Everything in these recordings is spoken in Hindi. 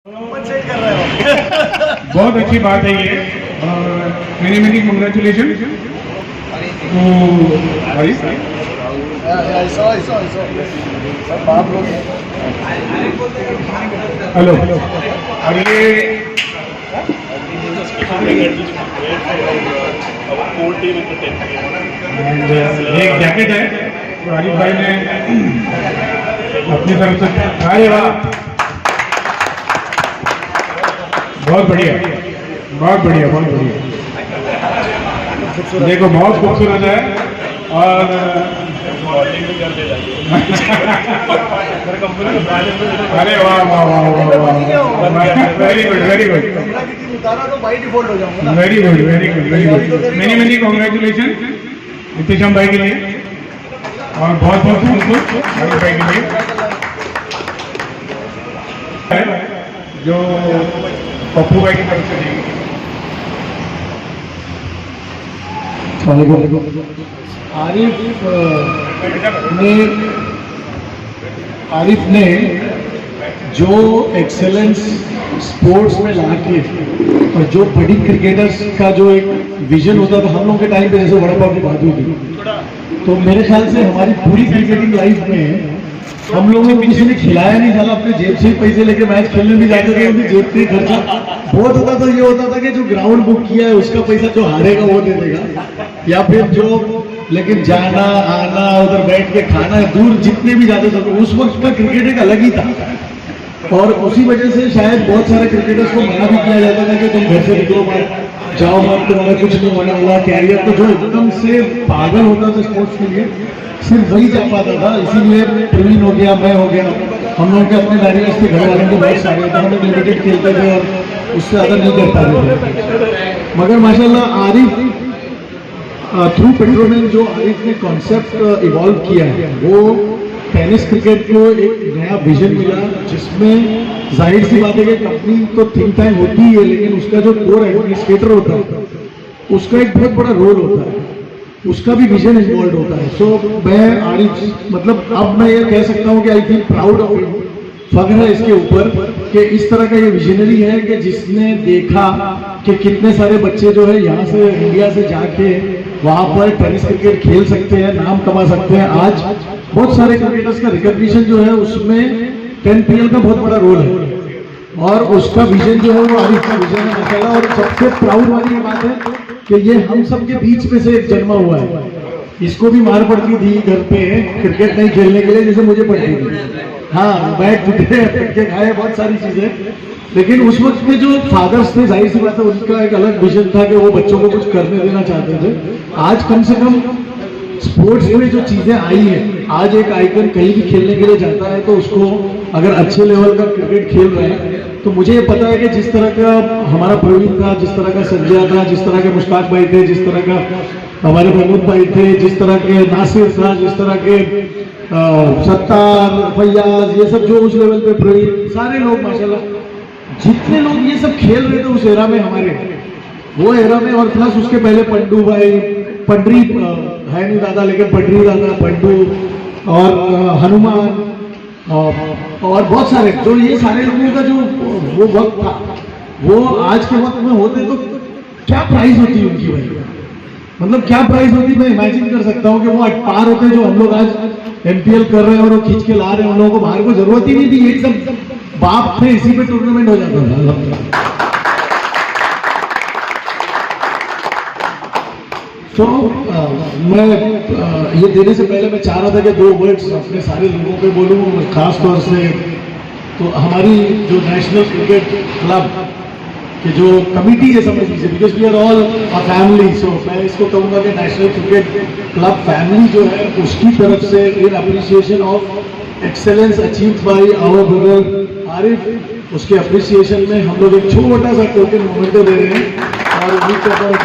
बहुत अच्छी बात है ये और मेनी कंग्रेचुलेशन तो हेलो और ये एक जैकेट है तो आरिफ भाई ने अपनी तरफ से अरे वाह बहुत बढ़िया बहुत बढ़िया बहुत बढ़िया देखो बहुत खूबसूरत है और अरे वाह वाह वाह वाह very good very good very good very good very good many congratulation Ehtesham भाई के लिए और बहुत बहुत थैंकफुल आरिफ भाई के लिए जो पप्पू भाई की तरफ से देंगे। आरिफ ने जो एक्सेलेंस स्पोर्ट्स में लाके और जो बड़ी क्रिकेटर्स का जो एक विजन होता था हम लोग के टाइम पे, जैसे वड़ा पाव की बात हुई थी, तो मेरे ख्याल से हमारी पूरी क्रिकेटिंग लाइफ में हम लोगों को किसी ने खिलाया नहीं, साला अपने जेब से ही पैसे लेके मैच खेलने भी जाते थे, उनकी जेब से खर्चा बहुत होता था। ये होता था कि जो ग्राउंड बुक किया है उसका पैसा जो हारेगा वो दे देगा, या फिर जो लेकिन जाना आना उधर बैठ के खाना दूर जितने भी जाते थे, उस वक्त का क्रिकेट एक अलग ही था। और उसी वजह से शायद बहुत सारे क्रिकेटर्स को मना भी किया जाता था कि तुम घर से निकलो मत, जाओ मत, तुम्हारा कुछ नहीं होने वाला। कैरियर तो जो एकदम से पागल होता था स्पोर्ट्स के लिए, सिर्फ वही जा पाता था। इसीलिए प्रवीण हो गया, मैं हो गया, हम लोग के अपने बैरियर्स थे, घर वालों के बहुत सारे थे, हम लोग लिमिटेड खेलते थे और उससे ज़्यादा नहीं कर पाते थे। मगर माशाल्लाह आरिफ थ्रू पेट्रोमैन जो आरिफ ने कॉन्सेप्ट इवॉल्व किया है, वो टेनिस क्रिकेट को एक नया विजन मिला, जिसमें जाहिर सी बात है कि कंपनी तो थिंक टैंक होती है, लेकिन उसका जो कोर एडमिनिस्ट्रेटर होता है उसका एक बहुत बड़ा रोल होता है, उसका भी विजन इन्वॉल्व होता है। सो मैं आरिफ मतलब अब मैं ये कह सकता हूँ कि I feel proud of him, फख्र है इसके ऊपर कि इस तरह का ये विजनरी है कि जिसने देखा कि कितने सारे बच्चे जो है यहाँ से इंडिया से जाके वहाँ पर टेनिस क्रिकेट खेल सकते हैं, नाम कमा सकते हैं। आज बहुत सारे क्रिकेटर्स का रिकॉग्निशन जो है उसमें 10PL का बहुत बड़ा रोल है और उसका विजन जो है वो आरिफ का विजन है माशाल्लाह। और सबसे प्राउड वाली ये बात है कि ये हम सब के बीच में से एक जन्मा हुआ है। इसको भी मार पड़ती थी घर पे क्रिकेट नहीं खेलने के लिए, जैसे मुझे पड़ती थी। हाँ, बैट टूटे, पटके खाए, बहुत सारी चीजें, लेकिन उस वक्त के जो फादर्स थे जाहिर सी बात है उनका एक अलग विजन था कि वो बच्चों को कुछ करने देना चाहते थे। आज कम से कम स्पोर्ट्स में जो चीजें आई हैं, आज एक आइकन कहीं भी खेलने के लिए जाता है तो उसको अगर अच्छे लेवल का क्रिकेट खेल रहे हैं तो मुझे ये पता है कि जिस तरह का हमारा प्रवीण था, जिस तरह का संजय था, जिस तरह के मुश्ताक भाई थे, जिस तरह का हमारे महमूद भाई थे, जिस तरह के नासिर था, जिस तरह के सत्तार, फैयाज, ये सब जो उस लेवल पे प्रवीण, सारे लोग माशाल्लाह जितने लोग ये सब खेल रहे थे उस एरा में, हमारे वो एरा में, और प्लस उसके पहले पंडू भाई, पंडरी है नहीं दादा लेकिन पंडरी दादा, पंडू और हनुमान और बहुत सारे, जो ये सारे लोगों का जो वो वक्त था, वो आज के वक्त में होते तो क्या प्राइस होती उनकी भाई, मतलब क्या प्राइस होती। मैं इमेजिन कर सकता हूँ कि वो पार होते जो हम लोग आज MPL कर रहे हैं और वो खींच के ला रहे हैं, उन लोगों को बाहर को जरूरत ही नहीं थी, एक सब बाप थे, इसी पे टूर्नामेंट हो जाता था। तो मैं ये देने से पहले मैं चाह रहा था कि 2 वर्ड्स अपने सारे लोगों पे बोलूँ, खास तौर से तो हमारी जो नेशनल क्रिकेट क्लब कि जो कमिटी है समझ लीजिए, because we are all a family. So मैं इसको कहूँगा कि नेशनल क्रिकेट क्लब फैमिली जो है उसकी तरफ से in appreciation of excellence achieved by our brother Arif, उसके अप्रिसिएशन में हम लोग एक छोटा सा टोकन मोमेंट दे रहे हैं और उम्मीद करता हूँ कि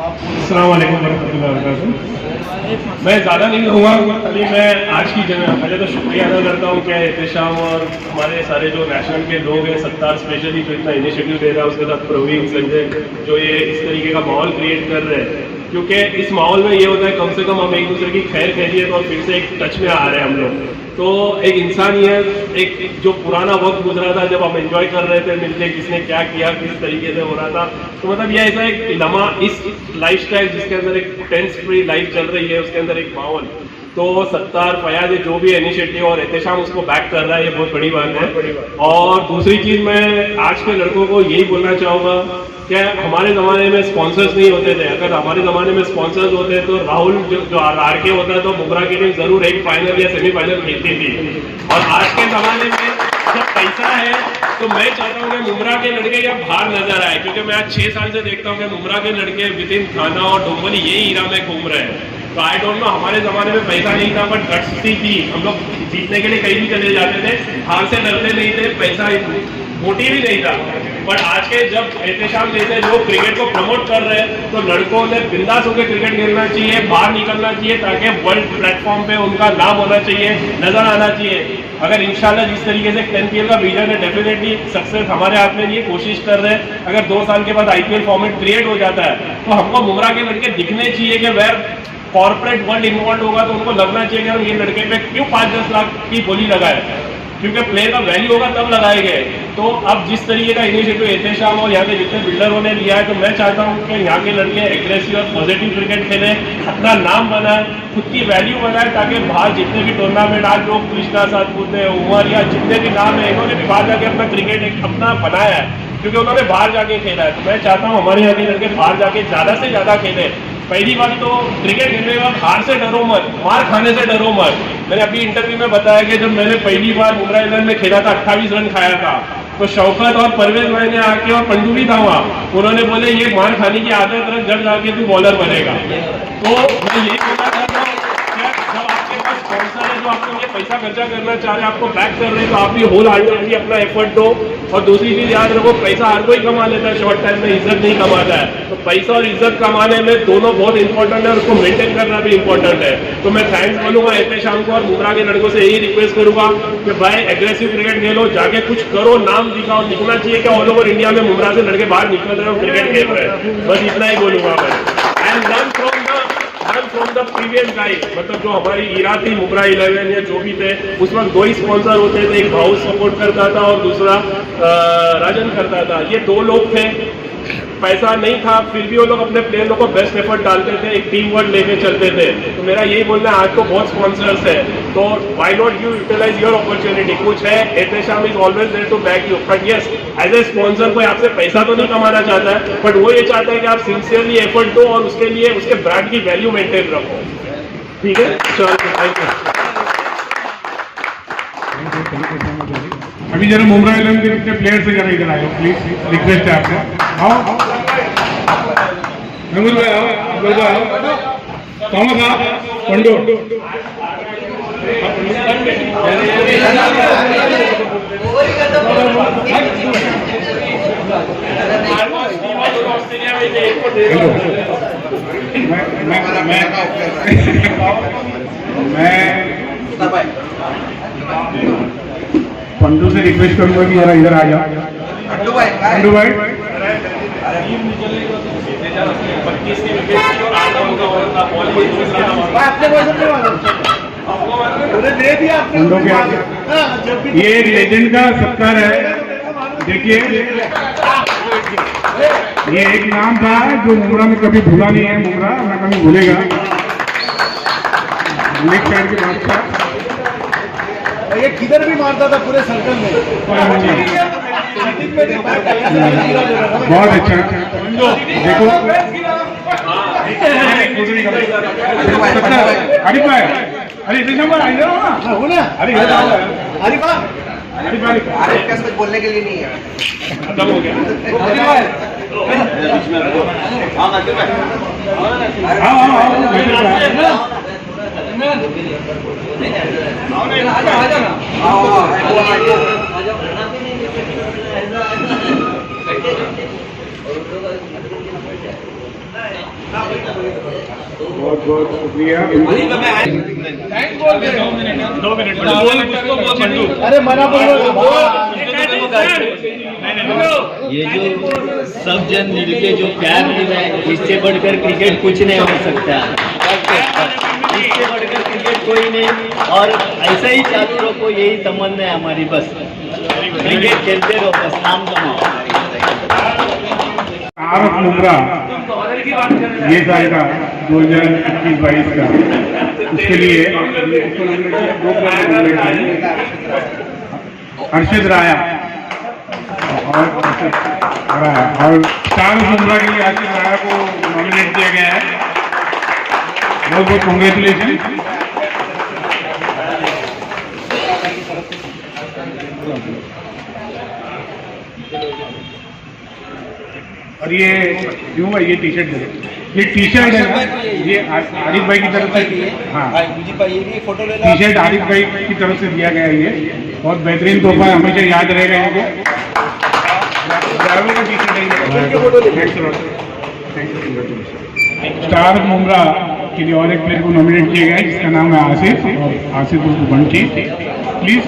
अस्सलाम वालेकुम वरहमतुल्लाहि वबरकातुहू। मैं ज़्यादा नहीं कहूँगा, खाली मैं आज की जगह पहले तो शुक्रिया अदा करता हूँ क्या एहतशाम और हमारे सारे जो नेशनल के लोग हैं, सत्तार स्पेशली जो इतना इनिशिएटिव दे रहा है, उसके साथ प्रवीण संजय जो ये इस तरीके का माहौल क्रिएट कर रहे हैं, क्योंकि इस माहौल में ये होता है कम से कम हम एक दूसरे की खैर खैरियत और फिर से एक टच में आ रहे हैं हम लोग। तो एक इंसानियत, एक जो पुराना वक्त गुजरा था जब हम एंजॉय कर रहे थे मिलके, किसने क्या किया किस तरीके से हो रहा था, तो मतलब ये ऐसा एक लम्हा इस लाइफस्टाइल जिसके अंदर एक टेंस फ्री लाइफ चल रही है, उसके अंदर एक माहौल, तो सत्तार फयाज जो भी इनिशिएटिव और एहतशाम उसको बैक कर रहा है, ये बहुत बड़ी बात है। और दूसरी चीज़ मैं आज के लड़कों को यही बोलना चाहूँगा कि हमारे ज़माने में स्पॉन्सर्स नहीं होते थे। अगर हमारे ज़माने में स्पॉन्सर्स होते तो राहुल जो आर के होता तो बुमराह की टीम ज़रूर एक फाइनल या सेमीफाइनल खेलती थी। और आज के ज़माने में जब पैसा है तो मैं चाहता हूँ कि बुमराह के लड़के या बाहर नजर आए, क्योंकि मैं आज 6 साल से देखता हूँ कि बुमराह के लड़के विद इन थाना और डोंबली यही हीरा में घूम रहे हैं। तो आई डोंट नो, हमारे ज़माने में पैसा नहीं था बट गट्स थी। हम लोग जीतने के लिए कहीं भी चले जाते थे, हार से डरते नहीं थे, पैसा मोटिव ही नहीं था। बट आज के जब एहतशाम जैसे लोग क्रिकेट को प्रमोट कर रहे हैं तो लड़कों ने बिंदास होकर क्रिकेट खेलना चाहिए, बाहर निकलना चाहिए, ताकि वर्ल्ड प्लेटफॉर्म पे उनका नाम होना चाहिए, नजर आना चाहिए। अगर इंशाल्लाह जिस तरीके से 10PL का विजन है, डेफिनेटली सक्सेस हमारे हाथ में नहीं है, कोशिश कर रहे हैं। अगर 2 साल के बाद IPL फॉर्मेट क्रिएट हो जाता है तो हमको बुमराह के लड़के दिखने चाहिए कि वह कॉर्पोरेट वर्ल्ड इन्वॉल्व होगा तो उनको लगना चाहिए कि हम ये लड़के पे क्यों 5-10 लाख की बोली लगाए, क्योंकि प्लेयर का वैल्यू होगा तब लगाए गए। तो अब जिस तरीके का इनिशिएटिव एहतशाम और यहाँ के जितने बिल्डरों ने लिया है, तो मैं चाहता हूँ कि यहाँ के लड़के एग्रेसिव और पॉजिटिव क्रिकेट खेलें, अपना नाम बनाए, खुद की वैल्यू बनाए, ताकि बाहर जितने भी टूर्नामेंट आज लोग कृष्णा सातपुत है, उमर या जितने भी नाम है, इन्होंने भी बाहर जाके अपना क्रिकेट एक अपना बनाया है, क्योंकि उन्होंने बाहर जाके खेला है। तो मैं चाहता हूँ हमारे यहाँ के लड़के बाहर जाके ज़्यादा से ज़्यादा खेलें। पहली बात तो क्रिकेट खेलने के बाद हार से डरो मत, मार खाने से डरो मत। मैंने अभी इंटरव्यू में बताया कि जब मैंने पहली बार मुंबई इंडियंस में खेला था, 28 रन खाया था, तो शौकत और परवेज भाई ने आके, और पंडू भी था वहाँ, उन्होंने बोले ये मार खाने की आदत रख, जब जाके तू बॉलर बनेगा। तो मैं यही बोलना चाहता हूँ, जब आपके पास स्पॉन्सर है जो आपको ये पैसा खर्चा करना चाह रहे हैं, आपको बैक कर रहे हैं, तो आप भी होल हार्टेडली अपना एफर्ट दो। और दूसरी चीज याद रखो, पैसा हर कोई कमा लेता है शॉर्ट टाइम में, इज्जत नहीं कमाता है। तो पैसा और इज्जत कमाने में दोनों बहुत इंपॉर्टेंट है और उसको मेंटेन करना भी इंपॉर्टेंट है। तो मैं थैंक्स बोलूंगा एहतशाम को और बुमराह के लड़कों से यही रिक्वेस्ट करूंगा कि भाई एग्रेसिव क्रिकेट खेलो, जाके कुछ करो, नाम दिखाओ, दिखना चाहिए कि ऑल ओवर इंडिया में बुमराह से लड़के बाहर निकल रहे हो, क्रिकेट खेल रहे हैं। बस इतना ही बोलूंगा मैं। And learn from the previous guide, मतलब जो हमारी ईरा थी बुमराह 11 या जो भी थे, उस वक्त 2 ही स्पॉन्सर होते थे, एक भाऊ सपोर्ट करता था और दूसरा राजन करता था। ये 2 लोग थे, पैसा नहीं था, फिर भी वो लोग अपने प्लेयर लोग को बेस्ट एफर्ट डालते थे, एक टीम वर्क लेके चलते थे। तो मेरा यही बोलना है, आज तो बहुत स्पॉन्सर्स है, तो why not you utilize your opportunity. कुछ है, Ehtesham is always there to back you, but yes as a sponsor कोई आपसे पैसा तो नहीं कमाना चाहता है, बट वो ये चाहता है कि आप सिंसियरली एफर्ट दो और उसके लिए उसके ब्रांड की वैल्यू मेंटेन रखो। ठीक है, चलो थैंक यू। अभी जरा मुंबई इंडियंस के कितने प्लेयर्स से जरा इधर आए, प्लीज रिक्वेस्ट है आपको। आओ नंबर भाई, आओ आप लोग आओ, थॉमस आप पंडो, मैं पंडू से रिक्वेस्ट करूंगा कि जरा इधर आ जाओ। पंडू भाई पंडू के ये एक लेजेंड का सत्कार है। देखिए ये एक नाम था जो मुमरा में कभी भूला नहीं है, मुमरा ना कभी भूलेगा। लेफ्ट साइड के बादशाह ये किधर भी मारता था पूरे सर्कल में। बहुत अच्छा, देखो अरे भाई, अरे इधर इधर हो ना, अरे आरिफ कुछ बोलने के लिए नहीं है, खत्म हो गया। बहुत बहुत शुक्रिया। 2 मिनट अरे मना ये जो सब जन मिलके जो प्यार मिला है, इससे बढ़कर क्रिकेट कुछ नहीं हो सकता। इससे बढ़कर क्रिकेट कोई नहीं, और ऐसा ही चालू रखो, यही तमन्ना है हमारी। बस क्रिकेट खेलते रहो, बस नाम कमाओ। आरफ मुमरा ये जाएगा 2021-22 का, उसके लिए अर्शद राया और स्टार मुमरा के लिए अर्शद राया को नॉमिनेट किया गया है। बहुत बहुत कॉन्ग्रेचुलेशन। और ये क्यों भाई ये टी शर्ट दे, ये टी शर्ट है ना, ये आरिफ भाई की तरफ से, हाँ टी शर्ट आरिफ भाई की तरफ से दिया गया है। ये बहुत बेहतरीन तोहफा है, हमेशा याद रहेगा इनको। स्टार मुमरा के लिए और एक प्लेयर को नॉमिनेट किया गया है जिसका नाम है आसिफ, और आसिफ उर्फ बंटी। प्लीज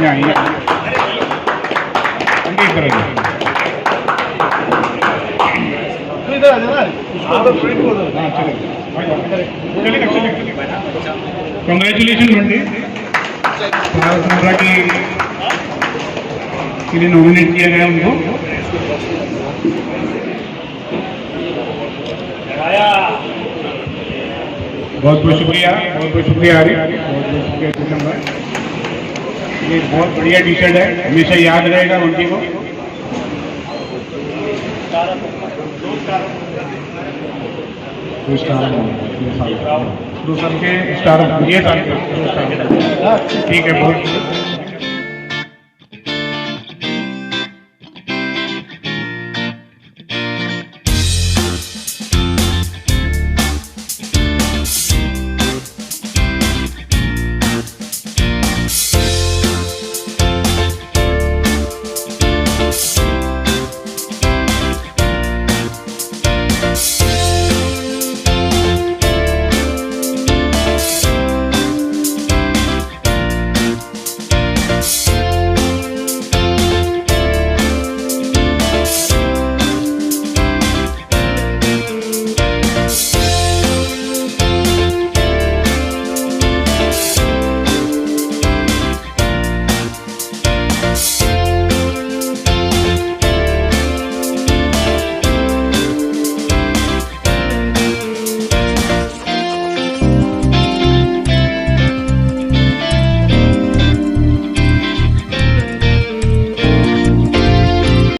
आइए कॉन्ग्रेचुलेशन बंटी, स्टार मुमरा के लिए नॉमिनेट किया गया उनको। बहुत बहुत शुक्रिया, बहुत बहुत शुक्रिया आरिफ, बहुत बहुत शुक्रिया शीशम भाई। ये बहुत बढ़िया टी शर्ट है, हमेशा याद रहेगा उनकी को। दो साल के स्टार, ये साल के ठीक है, बहुत